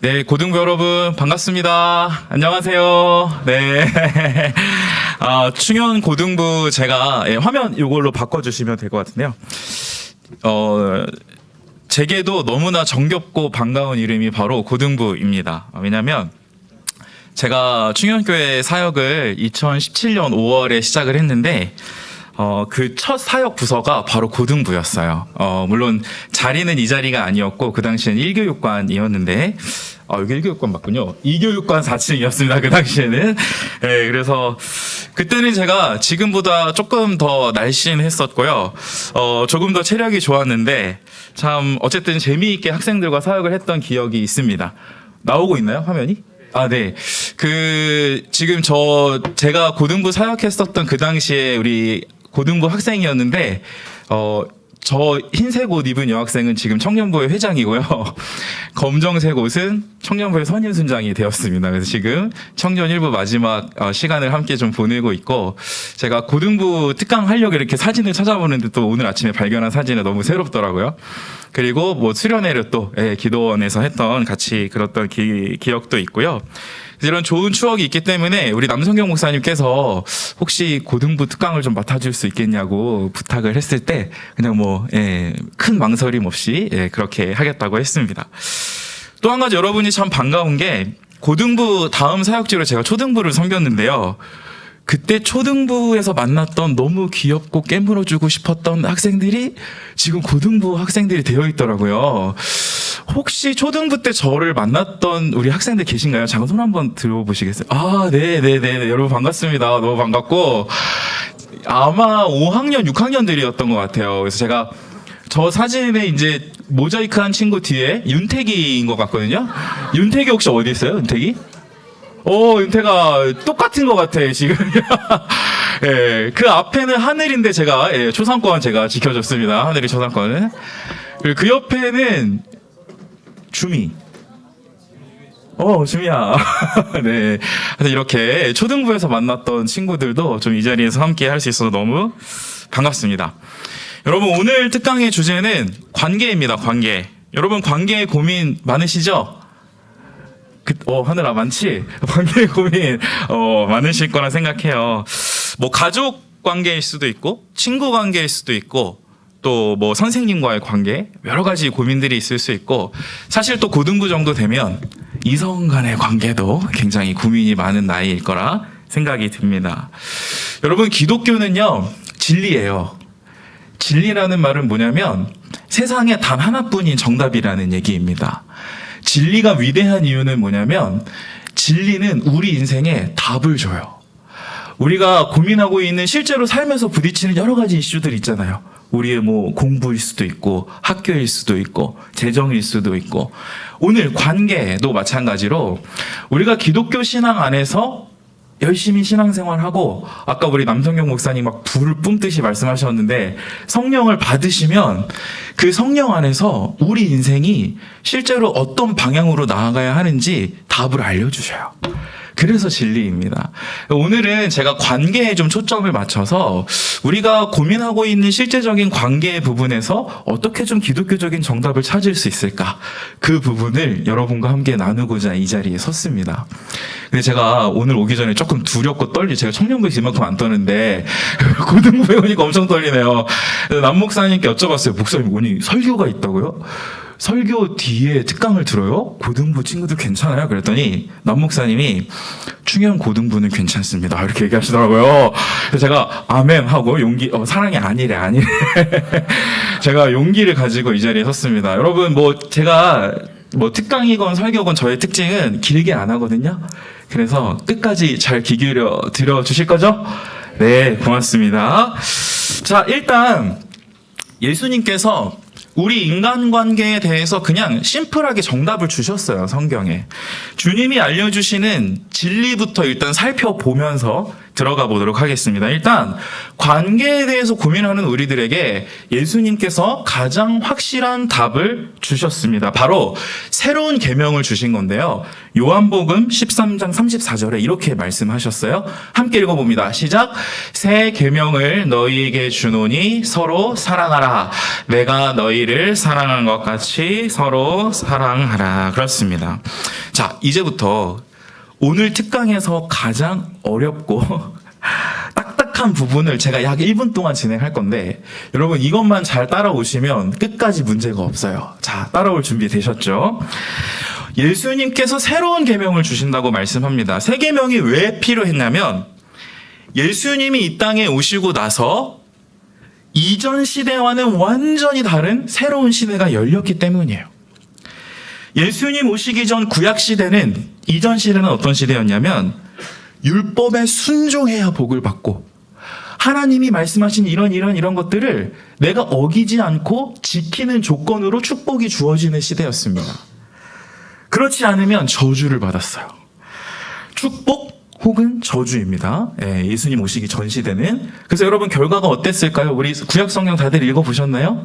네, 고등부 여러분 반갑습니다. 안녕하세요. 네. 충현 고등부 제가 화면 이걸로 바꿔주시면 될 것 같은데요. 제게도 너무나 정겹고 반가운 이름이 바로 고등부입니다. 왜냐하면 제가 충현교회 사역을 2017년 5월에 시작을 했는데 그 첫 사역 부서가 바로 고등부였어요. 물론 자리는 이 자리가 아니었고 그 당시에는 1교육관이었는데 여기 1교육관 맞군요. 2교육관 4층이었습니다. 그 당시에는. 네, 그래서 그때는 제가 지금보다 조금 더 날씬했었고요. 조금 더 체력이 좋았는데 참 어쨌든 재미있게 학생들과 사역을 했던 기억이 있습니다. 나오고 있나요? 화면이? 네. 지금 제가 고등부 사역했었던 그 당시에 우리 고등부 학생이었는데, 저 흰색 옷 입은 여학생은 지금 청년부의 회장이고요. 검정색 옷은 청년부의 선임순장이 되었습니다. 그래서 지금 청년 1부 마지막 시간을 함께 좀 보내고 있고, 제가 고등부 특강 하려고 이렇게 사진을 찾아보는데 또 오늘 아침에 발견한 사진이 너무 새롭더라고요. 그리고 뭐 수련회를 또 기도원에서 같이 그렸던 기억도 있고요. 이런 좋은 추억이 있기 때문에 우리 남성경 목사님께서 혹시 고등부 특강을 좀 맡아줄 수 있겠냐고 부탁을 했을 때 그냥 큰 망설임 없이 그렇게 하겠다고 했습니다. 또 한 가지 여러분이 참 반가운 게 고등부 다음 사역지로 제가 초등부를 섬겼는데요. 그때 초등부에서 만났던 너무 귀엽고 깨물어주고 싶었던 학생들이 지금 고등부 학생들이 되어 있더라고요. 혹시 초등부 때 저를 만났던 우리 학생들 계신가요? 잠깐 손 한번 들어보시겠어요? 네네네. 여러분 반갑습니다. 너무 반갑고. 아마 5학년, 6학년들이었던 것 같아요. 그래서 제가 저 사진에 이제 모자이크한 친구 뒤에 윤택이인 것 같거든요. 윤택이 혹시 어디 있어요? 윤택이? 윤태가 똑같은 것 같아, 지금. 예, 그 앞에는 하늘인데 초상권 제가 지켜줬습니다. 하늘이 초상권은. 그리고 그 옆에는 주미. 주미야. 네. 그래서 이렇게 초등부에서 만났던 친구들도 좀 이 자리에서 함께 할 수 있어서 너무 반갑습니다. 여러분, 오늘 특강의 주제는 관계입니다, 관계. 여러분, 관계에 고민 많으시죠? 하늘아, 많지? 관계의 고민, 많으실 거라 생각해요. 가족 관계일 수도 있고, 친구 관계일 수도 있고, 또 선생님과의 관계, 여러 가지 고민들이 있을 수 있고, 사실 또 고등부 정도 되면 이성 간의 관계도 굉장히 고민이 많은 나이일 거라 생각이 듭니다. 여러분, 기독교는요, 진리예요. 진리라는 말은 뭐냐면, 세상에 단 하나뿐인 정답이라는 얘기입니다. 진리가 위대한 이유는 뭐냐면 진리는 우리 인생에 답을 줘요. 우리가 고민하고 있는 실제로 삶에서 부딪히는 여러 가지 이슈들 있잖아요. 우리의 공부일 수도 있고 학교일 수도 있고 재정일 수도 있고 오늘 관계도 마찬가지로 우리가 기독교 신앙 안에서 열심히 신앙생활하고 아까 우리 남성경 목사님 막 불을 뿜듯이 말씀하셨는데 성령을 받으시면 그 성령 안에서 우리 인생이 실제로 어떤 방향으로 나아가야 하는지 답을 알려주셔요. 그래서 진리입니다. 오늘은 제가 관계에 좀 초점을 맞춰서 우리가 고민하고 있는 실제적인 관계 부분에서 어떻게 좀 기독교적인 정답을 찾을 수 있을까? 그 부분을 여러분과 함께 나누고자 이 자리에 섰습니다. 근데 제가 오늘 오기 전에 조금 두렵고 제가 청년부에서 이만큼 안 떠는데 고등부에 오니까 엄청 떨리네요. 남 목사님께 여쭤봤어요. 목사님, 오늘 설교가 있다고요? 설교 뒤에 특강을 들어요? 고등부 친구들 괜찮아요? 그랬더니 남 목사님이 충현 고등부는 괜찮습니다. 이렇게 얘기하시더라고요. 그래서 제가 아멘 하고 사랑이 아니래. 제가 용기를 가지고 이 자리에 섰습니다. 여러분, 제가 특강이건 설교건 저의 특징은 길게 안 하거든요. 그래서 끝까지 잘 귀 기울여 들어주실 거죠? 네, 고맙습니다. 자, 일단 예수님께서 우리 인간관계에 대해서 그냥 심플하게 정답을 주셨어요, 성경에. 주님이 알려주시는 진리부터 일단 살펴보면서 들어가 보도록 하겠습니다. 일단 관계에 대해서 고민하는 우리들에게 예수님께서 가장 확실한 답을 주셨습니다. 바로 새로운 계명을 주신 건데요. 요한복음 13장 34절에 이렇게 말씀하셨어요. 함께 읽어봅니다. 시작. 새 계명을 너희에게 주노니 서로 사랑하라. 내가 너희를 사랑한 것 같이 서로 사랑하라. 그렇습니다. 자, 이제부터 오늘 특강에서 가장 어렵고 딱딱한 부분을 제가 약 1분 동안 진행할 건데 여러분 이것만 잘 따라오시면 끝까지 문제가 없어요. 자, 따라올 준비 되셨죠? 예수님께서 새로운 계명을 주신다고 말씀합니다. 새 계명이 왜 필요했냐면 예수님이 이 땅에 오시고 나서 이전 시대와는 완전히 다른 새로운 시대가 열렸기 때문이에요. 예수님 오시기 전 구약 시대는 이전 시대는 어떤 시대였냐면 율법에 순종해야 복을 받고 하나님이 말씀하신 이런 것들을 내가 어기지 않고 지키는 조건으로 축복이 주어지는 시대였습니다. 그렇지 않으면 저주를 받았어요. 축복 혹은 저주입니다. 예수님 오시기 전 시대는. 그래서 여러분 결과가 어땠을까요? 우리 구약 성경 다들 읽어보셨나요?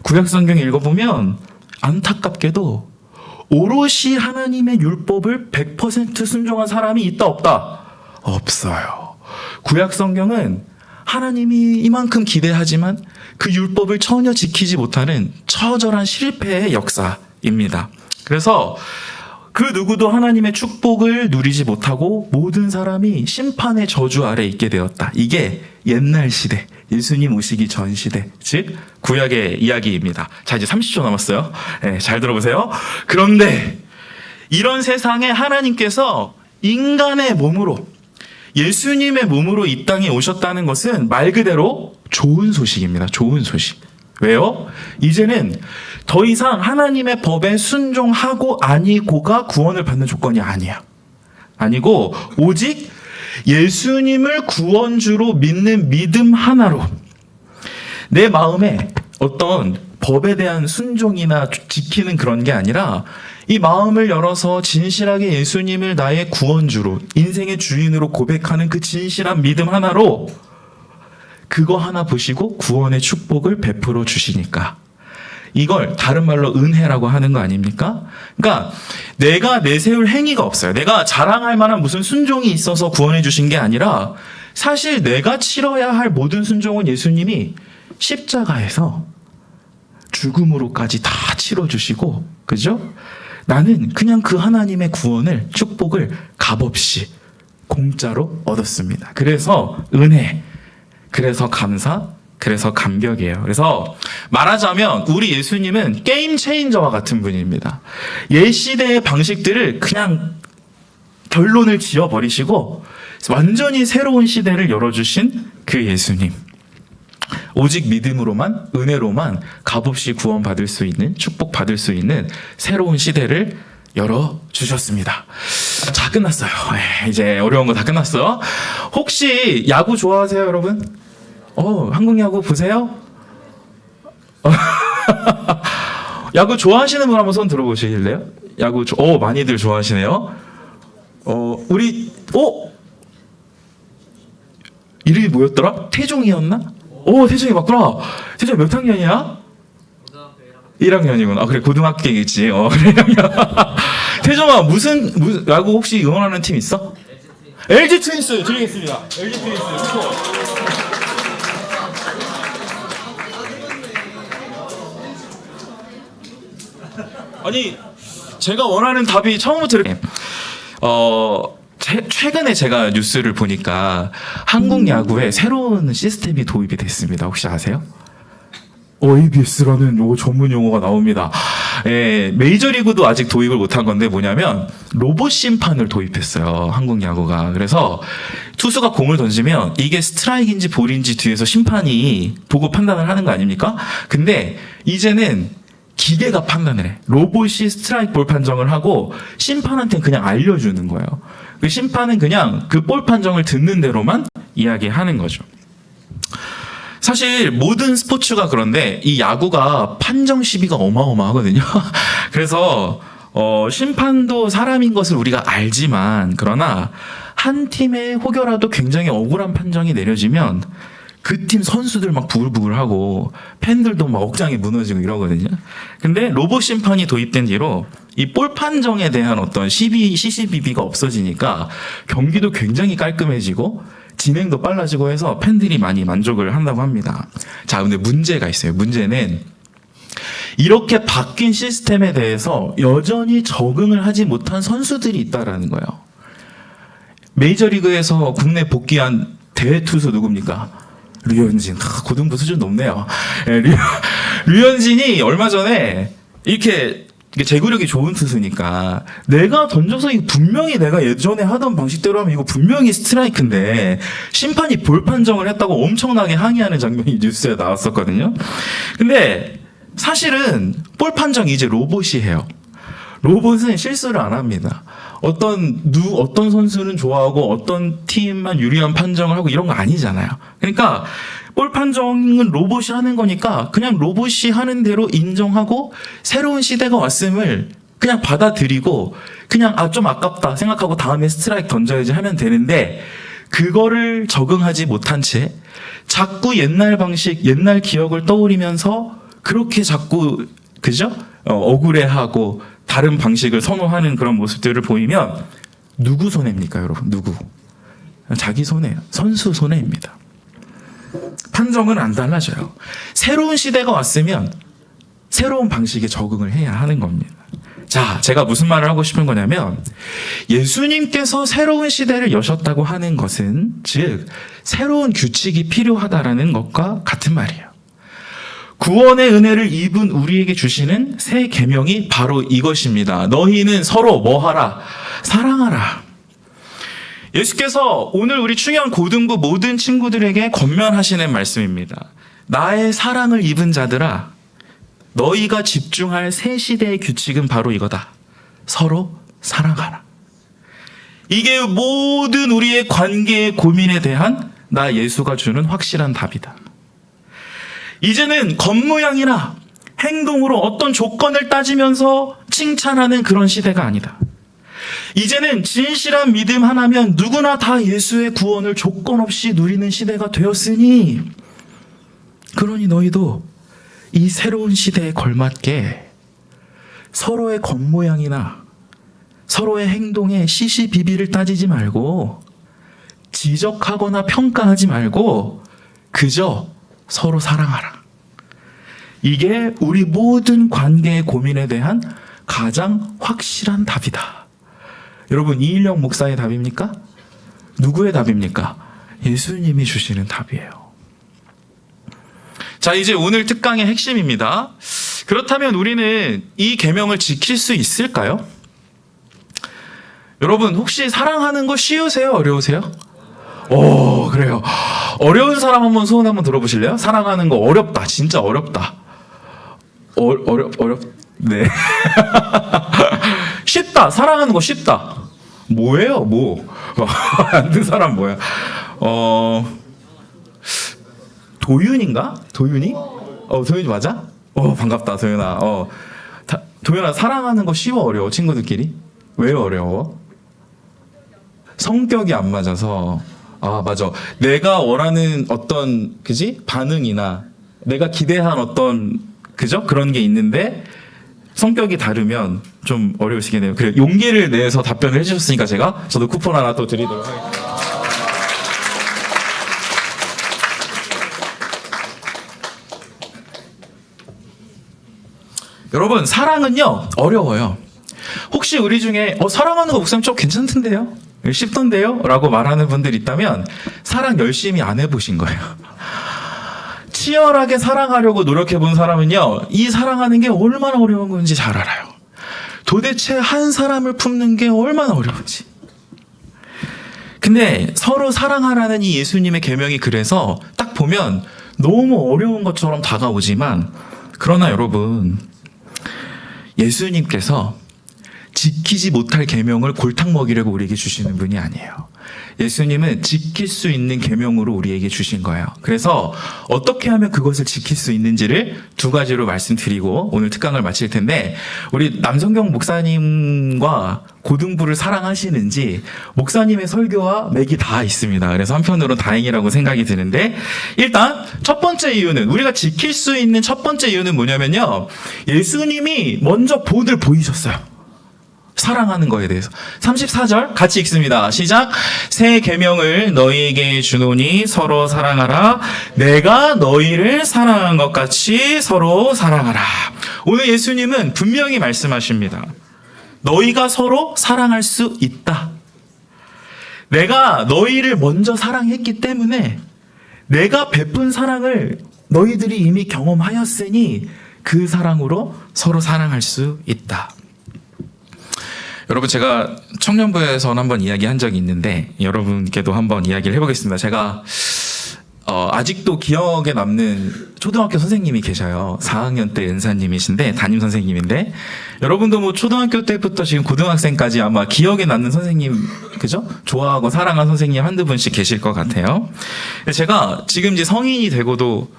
구약 성경 읽어보면 안타깝게도 오롯이 하나님의 율법을 100% 순종한 사람이 있다 없다? 없어요. 구약 성경은 하나님이 이만큼 기대하지만 그 율법을 전혀 지키지 못하는 처절한 실패의 역사입니다. 그래서 그 누구도 하나님의 축복을 누리지 못하고 모든 사람이 심판의 저주 아래 있게 되었다. 이게 옛날 시대, 예수님 오시기 전 시대, 즉 구약의 이야기입니다. 자, 이제 30초 남았어요. 잘 들어보세요. 그런데 이런 세상에 하나님께서 인간의 몸으로, 예수님의 몸으로 이 땅에 오셨다는 것은 말 그대로 좋은 소식입니다. 좋은 소식. 왜요? 이제는 더 이상 하나님의 법에 순종하고 아니고가 구원을 받는 조건이 아니야. 아니고 오직 예수님을 구원주로 믿는 믿음 하나로 내 마음에 어떤 법에 대한 순종이나 지키는 그런 게 아니라 이 마음을 열어서 진실하게 예수님을 나의 구원주로, 인생의 주인으로 고백하는 그 진실한 믿음 하나로 그거 하나 보시고 구원의 축복을 베풀어 주시니까 이걸 다른 말로 은혜라고 하는 거 아닙니까? 그러니까 내가 내세울 행위가 없어요. 내가 자랑할 만한 무슨 순종이 있어서 구원해 주신 게 아니라 사실 내가 치러야 할 모든 순종은 예수님이 십자가에서 죽음으로까지 다 치러주시고, 그죠? 나는 그냥 그 하나님의 구원을, 축복을 값없이 공짜로 얻었습니다. 그래서 은혜, 그래서 감사, 그래서 감격이에요. 그래서 말하자면 우리 예수님은 게임 체인저와 같은 분입니다. 옛 시대의 방식들을 그냥 결론을 지어버리시고 완전히 새로운 시대를 열어주신 그 예수님. 오직 믿음으로만, 은혜로만 값없이 구원받을 수 있는, 축복받을 수 있는 새로운 시대를 열어주셨습니다. 자, 끝났어요. 이제 어려운 거 다 끝났어. 혹시 야구 좋아하세요, 여러분? 한국 야구 보세요? 야구 좋아하시는 분 한번 손 들어보시길래요? 야구, 많이들 좋아하시네요. 이름이 뭐였더라? 태종이었나? 태종이 맞구나. 태종 몇 학년이야? 1학년이구나. 그래, 고등학교겠지. 그래, 1학년. 태종아, 무슨 야구 혹시 응원하는 팀 있어? LG 트윈스 드리겠습니다. LG 트윈스. 아니, 제가 원하는 답이 처음부터 이렇게, 최근에 제가 뉴스를 보니까 한국 야구에 새로운 시스템이 도입이 됐습니다. 혹시 아세요? ABS라는 전문 용어가 나옵니다. 메이저리그도 아직 도입을 못한 건데 뭐냐면 로봇 심판을 도입했어요. 한국 야구가. 그래서 투수가 공을 던지면 이게 스트라이크인지 볼인지 뒤에서 심판이 보고 판단을 하는 거 아닙니까? 근데 이제는 기계가 판단을 해. 로봇이 스트라이크 볼 판정을 하고 심판한테는 그냥 알려주는 거예요. 그 심판은 그냥 그 볼 판정을 듣는 대로만 이야기하는 거죠. 사실 모든 스포츠가 그런데 이 야구가 판정 시비가 어마어마하거든요. 그래서 심판도 사람인 것을 우리가 알지만, 그러나 한 팀의 혹여라도 굉장히 억울한 판정이 내려지면 그 팀 선수들 막 부글부글하고 팬들도 막 억장이 무너지고 이러거든요. 근데 로봇 심판이 도입된 뒤로 이 볼 판정에 대한 어떤 CCBB가 없어지니까 경기도 굉장히 깔끔해지고 진행도 빨라지고 해서 팬들이 많이 만족을 한다고 합니다. 자, 근데 문제가 있어요. 문제는 이렇게 바뀐 시스템에 대해서 여전히 적응을 하지 못한 선수들이 있다라는 거예요. 메이저리그에서 국내 복귀한 대투수 누굽니까? 류현진. 고등부 수준 높네요. 네, 류현진이 얼마 전에 이렇게 제구력이 좋은 투수니까 내가 던져서 이거 분명히 내가 예전에 하던 방식대로 하면 이거 분명히 스트라이크인데 심판이 볼 판정을 했다고 엄청나게 항의하는 장면이 뉴스에 나왔었거든요. 근데 사실은 볼 판정 이제 로봇이 해요. 로봇은 실수를 안 합니다. 어떤 선수는 좋아하고 어떤 팀만 유리한 판정을 하고 이런 거 아니잖아요. 그러니까 볼 판정은 로봇이 하는 거니까 그냥 로봇이 하는 대로 인정하고 새로운 시대가 왔음을 그냥 받아들이고 그냥 좀 아깝다 생각하고 다음에 스트라이크 던져야지 하면 되는데 그거를 적응하지 못한 채 자꾸 옛날 방식, 옛날 기억을 떠올리면서 그렇게 자꾸 그죠? 억울해하고 다른 방식을 선호하는 그런 모습들을 보이면 누구 손해입니까, 여러분? 누구? 자기 손해예요. 선수 손해입니다. 판정은 안 달라져요. 새로운 시대가 왔으면 새로운 방식에 적응을 해야 하는 겁니다. 자, 제가 무슨 말을 하고 싶은 거냐면 예수님께서 새로운 시대를 여셨다고 하는 것은 즉 새로운 규칙이 필요하다라는 것과 같은 말이에요. 구원의 은혜를 입은 우리에게 주시는 새 계명이 바로 이것입니다. 너희는 서로 뭐하라? 사랑하라. 예수께서 오늘 우리 충현 고등부 모든 친구들에게 권면하시는 말씀입니다. 나의 사랑을 입은 자들아, 너희가 집중할 새 시대의 규칙은 바로 이거다. 서로 사랑하라. 이게 모든 우리의 관계의 고민에 대한 나 예수가 주는 확실한 답이다. 이제는 겉모양이나 행동으로 어떤 조건을 따지면서 칭찬하는 그런 시대가 아니다. 이제는 진실한 믿음 하나면 누구나 다 예수의 구원을 조건 없이 누리는 시대가 되었으니 그러니 너희도 이 새로운 시대에 걸맞게 서로의 겉모양이나 서로의 행동에 시시비비를 따지지 말고 지적하거나 평가하지 말고 그저 서로 사랑하라. 이게 우리 모든 관계의 고민에 대한 가장 확실한 답이다. 여러분, 이일영 목사의 답입니까? 누구의 답입니까? 예수님이 주시는 답이에요. 자, 이제 오늘 특강의 핵심입니다. 그렇다면 우리는 이 계명을 지킬 수 있을까요? 여러분, 혹시 사랑하는 거 쉬우세요? 어려우세요? 오, 그래요. 어려운 사람 한번 소원 한번 들어보실래요? 사랑하는 거 어렵다. 진짜 어렵다. 네. 쉽다. 사랑하는 거 쉽다. 뭐예요? 뭐? 안 든 사람 뭐야? 도윤인가? 도윤이? 도윤이 맞아? 반갑다, 도윤아. 도윤아, 사랑하는 거 쉬워, 어려워? 친구들끼리? 왜 어려워? 성격이 안 맞아서. 아, 맞아. 내가 원하는 어떤, 그지? 반응이나 내가 기대한 어떤, 그죠? 그런 게 있는데 성격이 다르면 좀 어려우시겠네요. 그래, 용기를 내서 답변을 해주셨으니까 저도 쿠폰 하나 또 드리도록 하겠습니다. 여러분, 사랑은요, 어려워요. 혹시 우리 중에, 사랑하는 거 목사님 좀 괜찮던데요? 쉽던데요? 라고 말하는 분들 있다면, 사랑 열심히 안 해보신 거예요. 치열하게 사랑하려고 노력해본 사람은요, 이 사랑하는 게 얼마나 어려운 건지 잘 알아요. 도대체 한 사람을 품는 게 얼마나 어려운지. 근데 서로 사랑하라는 이 예수님의 계명이 그래서 딱 보면 너무 어려운 것처럼 다가오지만, 그러나 여러분, 예수님께서 지키지 못할 계명을 골탕 먹이려고 우리에게 주시는 분이 아니에요. 예수님은 지킬 수 있는 계명으로 우리에게 주신 거예요. 그래서 어떻게 하면 그것을 지킬 수 있는지를 두 가지로 말씀드리고 오늘 특강을 마칠 텐데, 우리 남성경 목사님과 고등부를 사랑하시는지 목사님의 설교와 맥이 다 있습니다. 그래서 한편으로는 다행이라고 생각이 드는데, 일단 첫 번째 이유는, 우리가 지킬 수 있는 첫 번째 이유는 뭐냐면요, 예수님이 먼저 본을 보이셨어요. 사랑하는 거에 대해서. 34절 같이 읽습니다. 시작. 새 계명을 너희에게 주노니 서로 사랑하라. 내가 너희를 사랑한 것 같이 서로 사랑하라. 오늘 예수님은 분명히 말씀하십니다. 너희가 서로 사랑할 수 있다. 내가 너희를 먼저 사랑했기 때문에 내가 베푼 사랑을 너희들이 이미 경험하였으니 그 사랑으로 서로 사랑할 수 있다. 여러분, 제가 청년부에서 한번 이야기한 적이 있는데 여러분께도 한번 이야기를 해보겠습니다. 제가 아직도 기억에 남는 초등학교 선생님이 계셔요. 4학년 때 은사님이신데, 담임 선생님인데, 여러분도 뭐 초등학교 때부터 지금 고등학생까지 아마 기억에 남는 선생님, 그죠? 좋아하고 사랑하는 선생님 한두 분씩 계실 것 같아요. 제가 지금 이제 성인이 되고도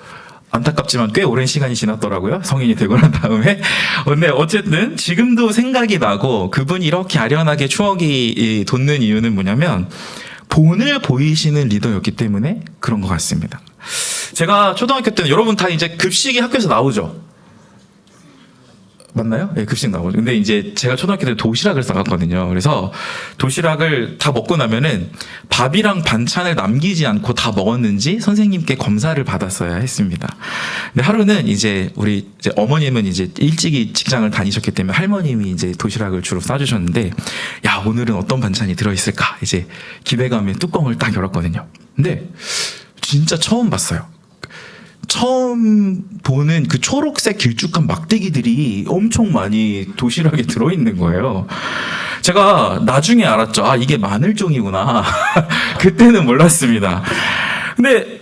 안타깝지만 꽤 오랜 시간이 지났더라고요. 성인이 되고 난 다음에. 근데 어쨌든 지금도 생각이 나고 그분이 이렇게 아련하게 추억이 돋는 이유는 뭐냐면, 본을 보이시는 리더였기 때문에 그런 것 같습니다. 제가 초등학교 때는, 여러분 다 이제 급식이 학교에서 나오죠? 맞나요? 네, 급식 나오죠. 근데 이제 제가 초등학교 때 도시락을 싸갔거든요. 그래서 도시락을 다 먹고 나면은 밥이랑 반찬을 남기지 않고 다 먹었는지 선생님께 검사를 받았어야 했습니다. 근데 하루는 이제 우리 이제 어머님은 이제 일찍이 직장을 다니셨기 때문에 할머님이 이제 도시락을 주로 싸주셨는데, 야, 오늘은 어떤 반찬이 들어있을까? 이제 기대감에 뚜껑을 딱 열었거든요. 근데 진짜 처음 봤어요. 처음 보는 그 초록색 길쭉한 막대기들이 엄청 많이 도시락에 들어있는 거예요. 제가 나중에 알았죠. 아, 이게 마늘종이구나. 그때는 몰랐습니다. 근데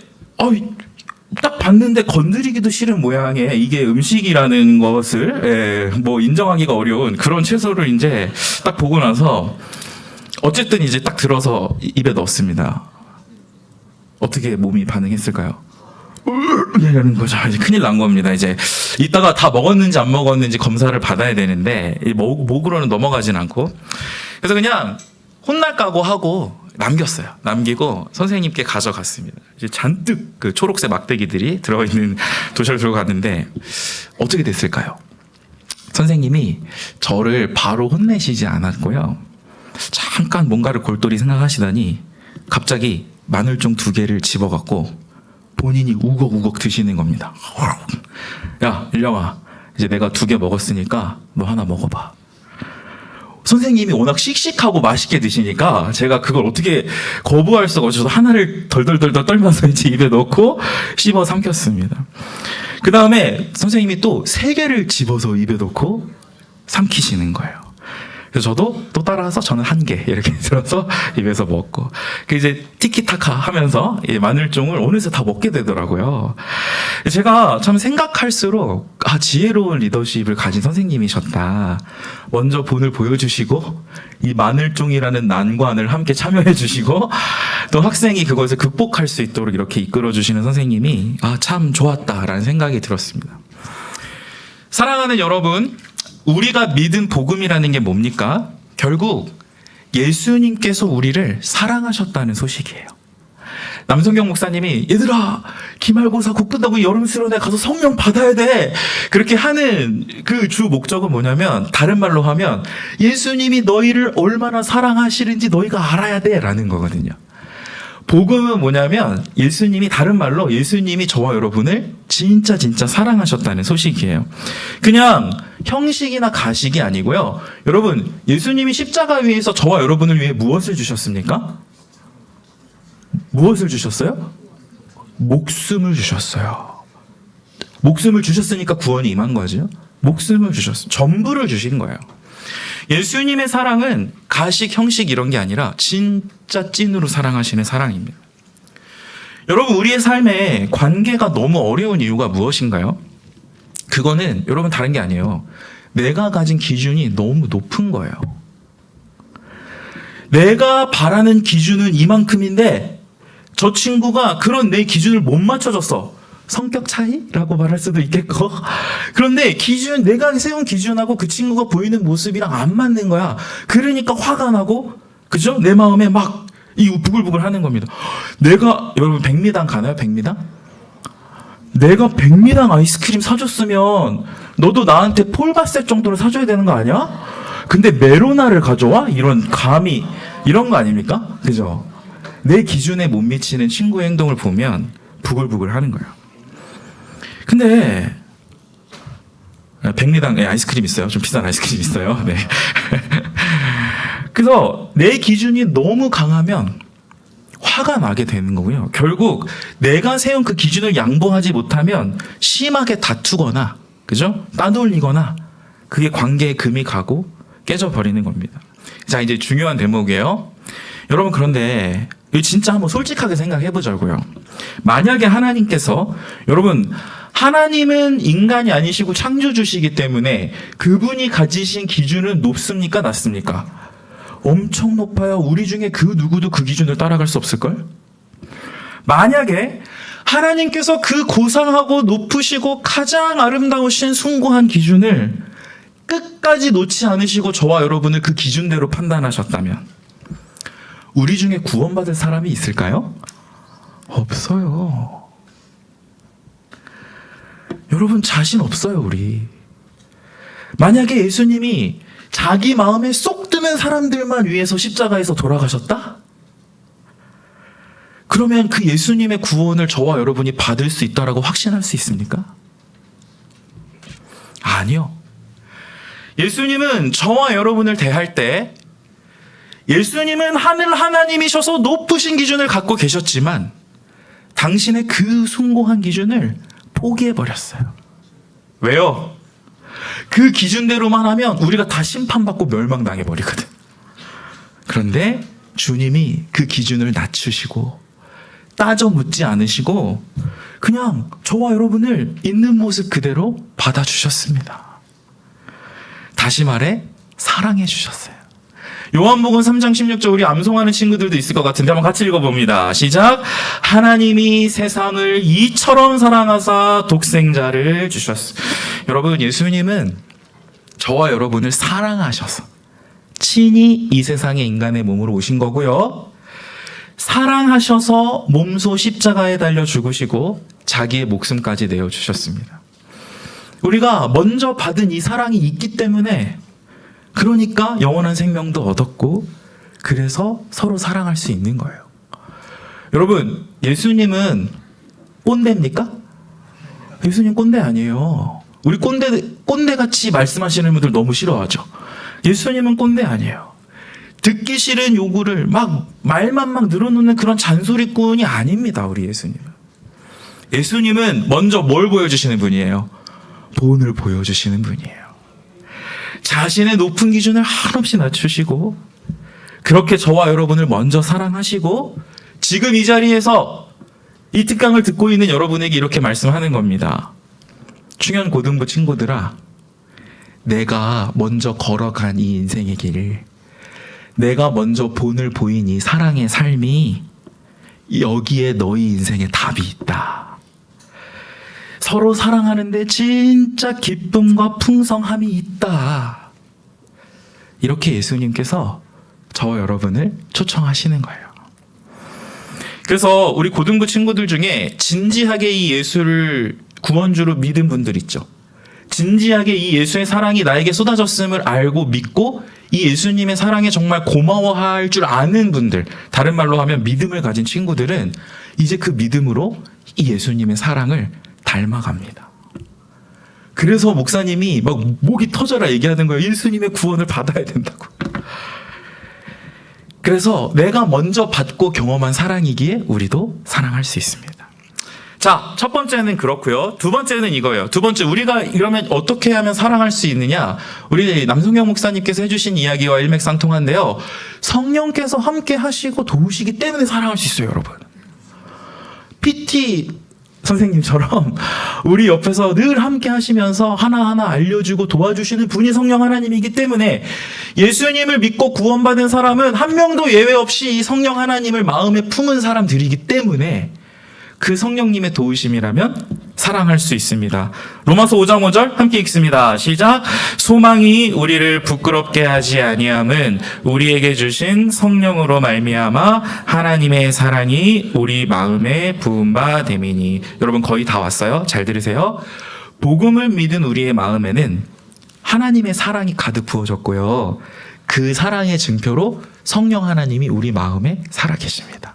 딱 봤는데 건드리기도 싫은 모양의 이게 음식이라는 것을 뭐 인정하기가 어려운 그런 채소를 이제 딱 보고 나서 어쨌든 이제 딱 들어서 입에 넣었습니다. 어떻게 몸이 반응했을까요? 이러는 거죠. 이제 큰일 난 겁니다. 이제 이따가 다 먹었는지 안 먹었는지 검사를 받아야 되는데 목으로는 넘어가진 않고, 그래서 그냥 혼날 각오 하고 남겼어요. 남기고 선생님께 가져갔습니다. 이제 잔뜩 그 초록색 막대기들이 들어있는 도시락을 들고 갔는데 어떻게 됐을까요? 선생님이 저를 바로 혼내시지 않았고요. 잠깐 뭔가를 골똘히 생각하시더니 갑자기 마늘종 2개를 집어갖고 본인이 우걱우걱 드시는 겁니다. 야, 일령아, 이제 내가 2개 먹었으니까 너 하나 먹어봐. 선생님이 워낙 씩씩하고 맛있게 드시니까 제가 그걸 어떻게 거부할 수가 없어서 하나를 덜덜덜덜 떨면서 이제 입에 넣고 씹어 삼켰습니다. 그 다음에 선생님이 또 3개를 집어서 입에 넣고 삼키시는 거예요. 그래서 저도 또 따라서 저는 1개 이렇게 들어서 입에서 먹고, 그 이제 티키타카 하면서 이 마늘종을 어느새 다 먹게 되더라고요. 제가 참 생각할수록 지혜로운 리더십을 가진 선생님이셨다. 먼저 본을 보여주시고 이 마늘종이라는 난관을 함께 참여해 주시고 또 학생이 그것을 극복할 수 있도록 이렇게 이끌어 주시는 선생님이 참 좋았다라는 생각이 들었습니다. 사랑하는 여러분, 우리가 믿은 복음이라는 게 뭡니까? 결국 예수님께서 우리를 사랑하셨다는 소식이에요. 남성경 목사님이 얘들아, 기말고사 국분다고 여름 수련회 가서 성령 받아야 돼, 그렇게 하는 그 주 목적은 뭐냐면, 다른 말로 하면 예수님이 너희를 얼마나 사랑하시는지 너희가 알아야 돼 라는 거거든요. 복음은 뭐냐면 예수님이, 다른 말로 예수님이 저와 여러분을 진짜 사랑하셨다는 소식이에요. 그냥 형식이나 가식이 아니고요. 여러분, 예수님이 십자가 위에서 저와 여러분을 위해 무엇을 주셨습니까? 무엇을 주셨어요? 목숨을 주셨어요. 목숨을 주셨으니까 구원이 임한 거죠. 목숨을 주셨어요. 전부를 주신 거예요. 예수님의 사랑은 가식, 형식 이런 게 아니라 진짜 찐으로 사랑하시는 사랑입니다. 여러분, 우리의 삶에 관계가 너무 어려운 이유가 무엇인가요? 그거는 여러분 다른 게 아니에요. 내가 가진 기준이 너무 높은 거예요. 내가 바라는 기준은 이만큼인데 저 친구가 그런 내 기준을 못 맞춰줬어. 성격 차이라고 말할 수도 있겠고. 그런데 내가 세운 기준하고 그 친구가 보이는 모습이랑 안 맞는 거야. 그러니까 화가 나고, 그죠? 내 마음에 막 이 부글부글 하는 겁니다. 여러분 100미당 가나요? 100미당? 내가 100미당 아이스크림 사줬으면 너도 나한테 폴바셋 정도를 사줘야 되는 거 아니야? 근데 메로나를 가져와? 이런 감히 이런 거 아닙니까? 그죠? 내 기준에 못 미치는 친구의 행동을 보면 부글부글 하는 거예요. 근데 100리당 아이스크림 있어요. 좀 비싼 아이스크림 있어요. 네. 그래서 내 기준이 너무 강하면 화가 나게 되는 거고요. 결국 내가 세운 그 기준을 양보하지 못하면 심하게 다투거나, 그죠? 따돌리거나 그게 관계에 금이 가고 깨져버리는 겁니다. 자, 이제 중요한 대목이에요. 여러분, 그런데 이거 진짜 한번 솔직하게 생각해 보자고요. 만약에 하나님께서, 여러분, 하나님은 인간이 아니시고 창조주시기 때문에 그분이 가지신 기준은 높습니까? 낮습니까? 엄청 높아요. 우리 중에 그 누구도 그 기준을 따라갈 수 없을걸? 만약에 하나님께서 그 고상하고 높으시고 가장 아름다우신 숭고한 기준을 끝까지 놓지 않으시고 저와 여러분을 그 기준대로 판단하셨다면 우리 중에 구원받을 사람이 있을까요? 없어요. 여러분, 자신 없어요, 우리. 만약에 예수님이 자기 마음에 쏙 드는 사람들만 위해서 십자가에서 돌아가셨다? 그러면 그 예수님의 구원을 저와 여러분이 받을 수 있다라고 확신할 수 있습니까? 아니요. 예수님은 저와 여러분을 대할 때 예수님은 하늘 하나님이셔서 높으신 기준을 갖고 계셨지만 당신의 그 숭고한 기준을 포기해버렸어요. 왜요? 그 기준대로만 하면 우리가 다 심판받고 멸망당해버리거든. 그런데 주님이 그 기준을 낮추시고 따져 묻지 않으시고 그냥 저와 여러분을 있는 모습 그대로 받아주셨습니다. 다시 말해 사랑해 주셨어요. 요한복음 3장 16절 우리 암송하는 친구들도 있을 것 같은데 한번 같이 읽어봅니다. 시작. 하나님이 세상을 이처럼 사랑하사 독생자를 주셨어. 여러분, 예수님은 저와 여러분을 사랑하셔서 친히 이 세상에 인간의 몸으로 오신 거고요. 사랑하셔서 몸소 십자가에 달려 죽으시고 자기의 목숨까지 내어주셨습니다. 우리가 먼저 받은 이 사랑이 있기 때문에 그러니까 영원한 생명도 얻었고 그래서 서로 사랑할 수 있는 거예요. 여러분, 예수님은 꼰대입니까? 예수님 꼰대 아니에요. 우리 꼰대같이 말씀하시는 분들 너무 싫어하죠. 예수님은 꼰대 아니에요. 듣기 싫은 요구를 말만 막 늘어놓는 그런 잔소리꾼이 아닙니다. 우리 예수님은. 예수님은 먼저 뭘 보여주시는 분이에요? 본을 보여주시는 분이에요. 자신의 높은 기준을 한없이 낮추시고 그렇게 저와 여러분을 먼저 사랑하시고 지금 이 자리에서 이 특강을 듣고 있는 여러분에게 이렇게 말씀하는 겁니다. 충현 고등부 친구들아, 내가 먼저 걸어간 이 인생의 길, 내가 먼저 본을 보인 이 사랑의 삶이 여기에 너희 인생에 답이 있다. 서로 사랑하는데 진짜 기쁨과 풍성함이 있다. 이렇게 예수님께서 저와 여러분을 초청하시는 거예요. 그래서 우리 고등부 친구들 중에 진지하게 이 예수를 구원주로 믿은 분들 있죠. 진지하게 이 예수의 사랑이 나에게 쏟아졌음을 알고 믿고 이 예수님의 사랑에 정말 고마워할 줄 아는 분들, 다른 말로 하면 믿음을 가진 친구들은 이제 그 믿음으로 이 예수님의 사랑을 닮아갑니다. 그래서 목사님이 막 목이 터져라 얘기하는 거예요. 예수님의 구원을 받아야 된다고. 그래서 내가 먼저 받고 경험한 사랑이기에 우리도 사랑할 수 있습니다. 자, 첫 번째는 그렇고요. 두 번째는 이거예요. 두 번째, 우리가 이러면 어떻게 하면 사랑할 수 있느냐? 우리 남성경 목사님께서 해주신 이야기와 일맥상통한데요. 성령께서 함께 하시고 도우시기 때문에 사랑할 수 있어요, 여러분. PT 선생님처럼 우리 옆에서 늘 함께 하시면서 하나하나 알려주고 도와주시는 분이 성령 하나님이기 때문에 예수님을 믿고 구원받은 사람은 한 명도 예외 없이 이 성령 하나님을 마음에 품은 사람들이기 때문에 그 성령님의 도우심이라면 사랑할 수 있습니다. 로마서 5장 5절 함께 읽습니다. 시작. 소망이 우리를 부끄럽게 하지 아니함은 우리에게 주신 성령으로 말미암아 하나님의 사랑이 우리 마음에 부은 바 됨이니. 여러분 거의 다 왔어요. 잘 들으세요. 복음을 믿은 우리의 마음에는 하나님의 사랑이 가득 부어졌고요. 그 사랑의 증표로 성령 하나님이 우리 마음에 살아계십니다.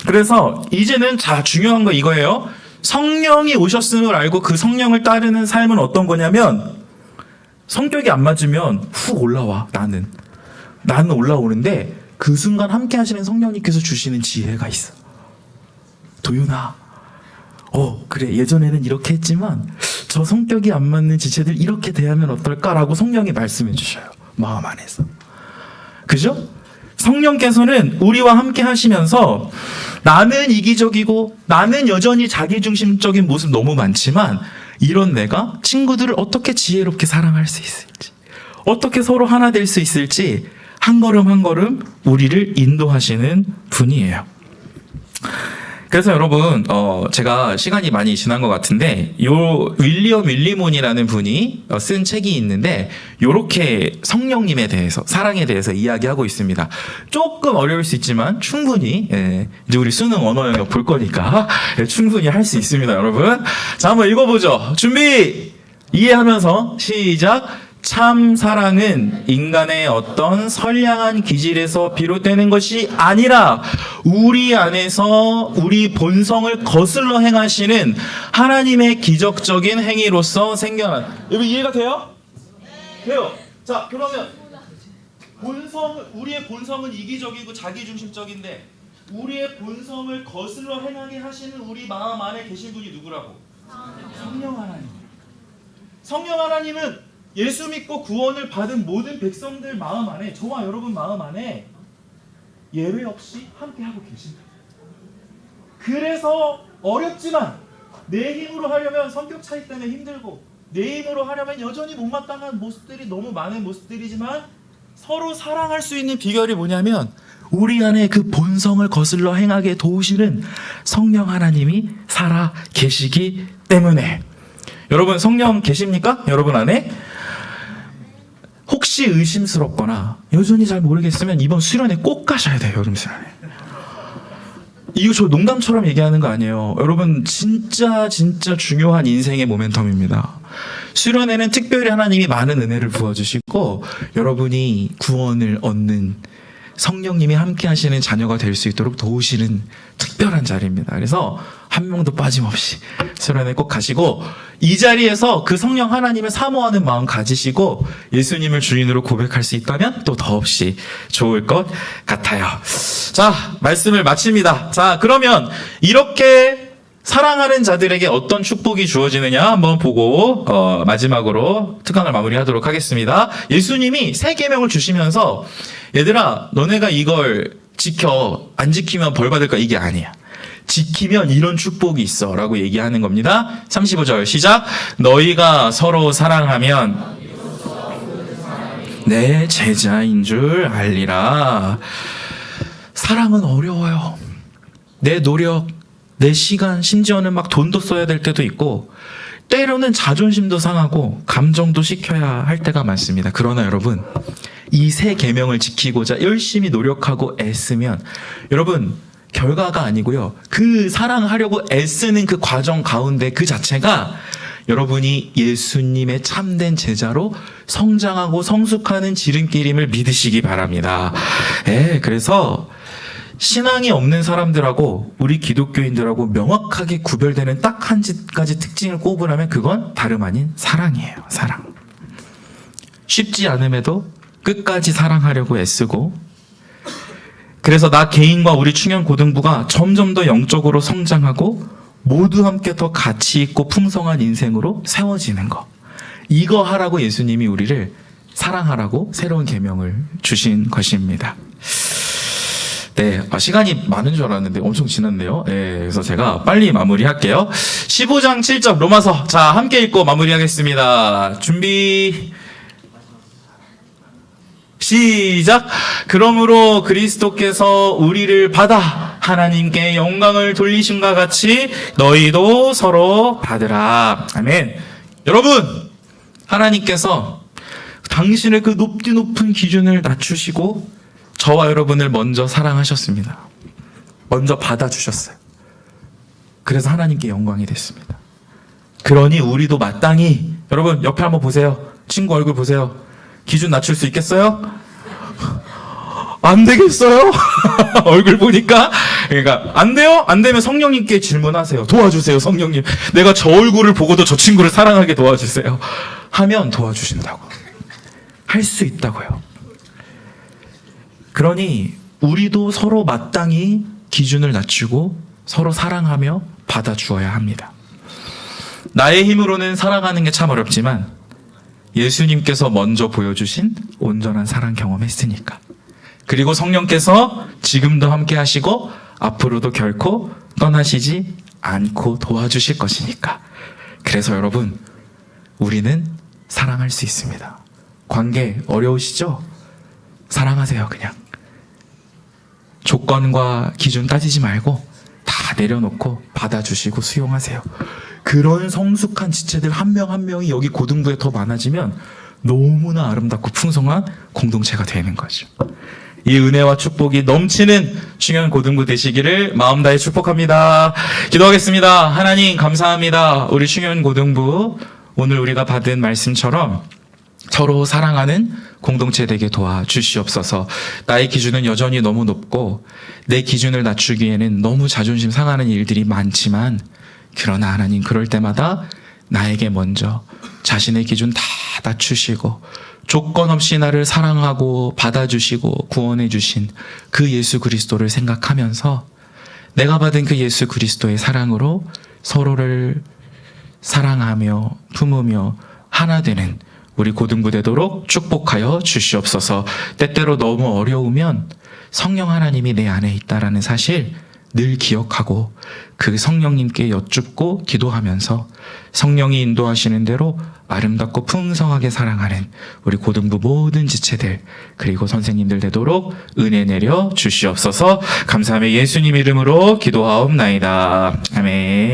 그래서 이제는 중요한 거 이거예요. 성령이 오셨음을 알고 그 성령을 따르는 삶은 어떤 거냐면 성격이 안 맞으면 훅 올라와. 나는 올라오는데 그 순간 함께 하시는 성령님께서 주시는 지혜가 있어. 도윤아, 그래 예전에는 이렇게 했지만 저 성격이 안 맞는 지체들 이렇게 대하면 어떨까라고 성령이 말씀해 주셔요. 마음 안에서. 그죠? 성령께서는 우리와 함께 하시면서 나는 이기적이고 나는 여전히 자기중심적인 모습 너무 많지만 이런 내가 친구들을 어떻게 지혜롭게 사랑할 수 있을지, 어떻게 서로 하나 될 수 있을지 한 걸음 한 걸음 우리를 인도하시는 분이에요. 그래서 여러분 제가 시간이 많이 지난 것 같은데 윌리엄 윌리몬이라는 분이 쓴 책이 있는데 요렇게 성령님에 대해서 사랑에 대해서 이야기하고 있습니다. 조금 어려울 수 있지만 충분히 이제 우리 수능 언어 영역 볼 거니까 충분히 할 수 있습니다. 여러분 자 한번 읽어보죠. 준비 이해하면서 시작. 참 사랑은 인간의 어떤 선량한 기질에서 비롯되는 것이 아니라 우리 안에서 우리 본성을 거슬러 행하시는 하나님의 기적적인 행위로서 생겨난. 여러분 이해가 돼요? 돼요. 자 그러면 우리의 본성은 이기적이고 자기중심적인데 우리의 본성을 거슬러 행하게 하시는 우리 마음 안에 계신 분이 누구라고? 성령 하나님. 성령 하나님은 예수 믿고 구원을 받은 모든 백성들 마음 안에, 저와 여러분 마음 안에 예외 없이 함께하고 계십니다. 그래서 어렵지만 내 힘으로 하려면 성격 차이 때문에 힘들고 내 힘으로 하려면 여전히 못마땅한 모습들이 너무 많은 모습들이지만 서로 사랑할 수 있는 비결이 뭐냐면 우리 안에 그 본성을 거슬러 행하게 도우시는 성령 하나님이 살아 계시기 때문에. 여러분 성령 계십니까? 여러분 안에? 혹시 의심스럽거나 여전히 잘 모르겠으면 이번 수련회 꼭 가셔야 돼요. 여름 수련회. 이거 저 농담처럼 얘기하는 거 아니에요. 여러분 진짜 중요한 인생의 모멘텀입니다. 수련회는 특별히 하나님이 많은 은혜를 부어주시고 여러분이 구원을 얻는 성령님이 함께 하시는 자녀가 될 수 있도록 도우시는 특별한 자리입니다. 그래서 한 명도 빠짐없이 수련회 꼭 가시고 이 자리에서 그 성령 하나님을 사모하는 마음 가지시고 예수님을 주인으로 고백할 수 있다면 또 더없이 좋을 것 같아요. 자, 말씀을 마칩니다. 자, 그러면 이렇게 사랑하는 자들에게 어떤 축복이 주어지느냐 한번 보고 마지막으로 특강을 마무리하도록 하겠습니다. 예수님이 새 계명을 주시면서 얘들아 너네가 이걸 지켜 안 지키면 벌 받을까 이게 아니야. 지키면 이런 축복이 있어 라고 얘기하는 겁니다. 35절 시작. 너희가 서로 사랑하면 내 제자인 줄 알리라. 사랑은 어려워요. 내 노력, 내 시간, 심지어는 막 돈도 써야 될 때도 있고 때로는 자존심도 상하고 감정도 식혀야 할 때가 많습니다. 그러나 여러분 이 새 계명을 지키고자 열심히 노력하고 애쓰면 여러분 결과가 아니고요. 그 사랑하려고 애쓰는 그 과정 가운데 그 자체가 여러분이 예수님의 참된 제자로 성장하고 성숙하는 지름길임을 믿으시기 바랍니다. 그래서 신앙이 없는 사람들하고 우리 기독교인들하고 명확하게 구별되는 딱 한 가지 특징을 꼽으라면 그건 다름 아닌 사랑이에요. 사랑. 쉽지 않음에도 끝까지 사랑하려고 애쓰고 그래서 나 개인과 우리 충현 고등부가 점점 더 영적으로 성장하고 모두 함께 더 가치 있고 풍성한 인생으로 세워지는 거. 이거 하라고 예수님이 우리를 사랑하라고 새로운 계명을 주신 것입니다. 네, 시간이 많은 줄 알았는데 엄청 지났네요. 예, 그래서 제가 빨리 마무리할게요. 15장 7절 로마서. 자, 함께 읽고 마무리하겠습니다. 준비. 시작. 그러므로 그리스도께서 우리를 받아 하나님께 영광을 돌리심과 같이 너희도 서로 받으라. 아멘. 여러분, 하나님께서 당신의 그 높은 기준을 낮추시고 저와 여러분을 먼저 사랑하셨습니다. 먼저 받아주셨어요. 그래서 하나님께 영광이 됐습니다. 그러니 우리도 마땅히, 여러분 옆에 한번 보세요. 친구 얼굴 보세요. 기준 낮출 수 있겠어요? 안 되겠어요? 얼굴 보니까. 그러니까 안 돼요? 안 되면 성령님께 질문하세요. 도와주세요, 성령님. 내가 저 얼굴을 보고도 저 친구를 사랑하게 도와주세요. 하면 도와주신다고. 할 수 있다고요. 그러니 우리도 서로 마땅히 기준을 낮추고 서로 사랑하며 받아주어야 합니다. 나의 힘으로는 사랑하는 게 참 어렵지만 예수님께서 먼저 보여주신 온전한 사랑 경험했으니까. 그리고 성령께서 지금도 함께 하시고 앞으로도 결코 떠나시지 않고 도와주실 것이니까. 그래서 여러분, 우리는 사랑할 수 있습니다. 관계 어려우시죠? 사랑하세요. 그냥 조건과 기준 따지지 말고 다 내려놓고 받아주시고 수용하세요. 그런 성숙한 지체들 한 명 한 명이 여기 고등부에 더 많아지면 너무나 아름답고 풍성한 공동체가 되는 거죠. 이 은혜와 축복이 넘치는 충현 고등부 되시기를 마음 다해 축복합니다. 기도하겠습니다. 하나님 감사합니다. 우리 충현 고등부 오늘 우리가 받은 말씀처럼 서로 사랑하는 공동체 되게 도와주시옵소서. 나의 기준은 여전히 너무 높고 내 기준을 낮추기에는 너무 자존심 상하는 일들이 많지만, 그러나 하나님 그럴 때마다 나에게 먼저 자신의 기준 다 낮추시고 조건 없이 나를 사랑하고 받아주시고 구원해 주신 그 예수 그리스도를 생각하면서 내가 받은 그 예수 그리스도의 사랑으로 서로를 사랑하며 품으며 하나 되는 우리 고등부 되도록 축복하여 주시옵소서. 때때로 너무 어려우면 성령 하나님이 내 안에 있다라는 사실 늘 기억하고 그 성령님께 여쭙고 기도하면서 성령이 인도하시는 대로 아름답고 풍성하게 사랑하는 우리 고등부 모든 지체들 그리고 선생님들 되도록 은혜 내려 주시옵소서. 감사하며 예수님 이름으로 기도하옵나이다. 아멘.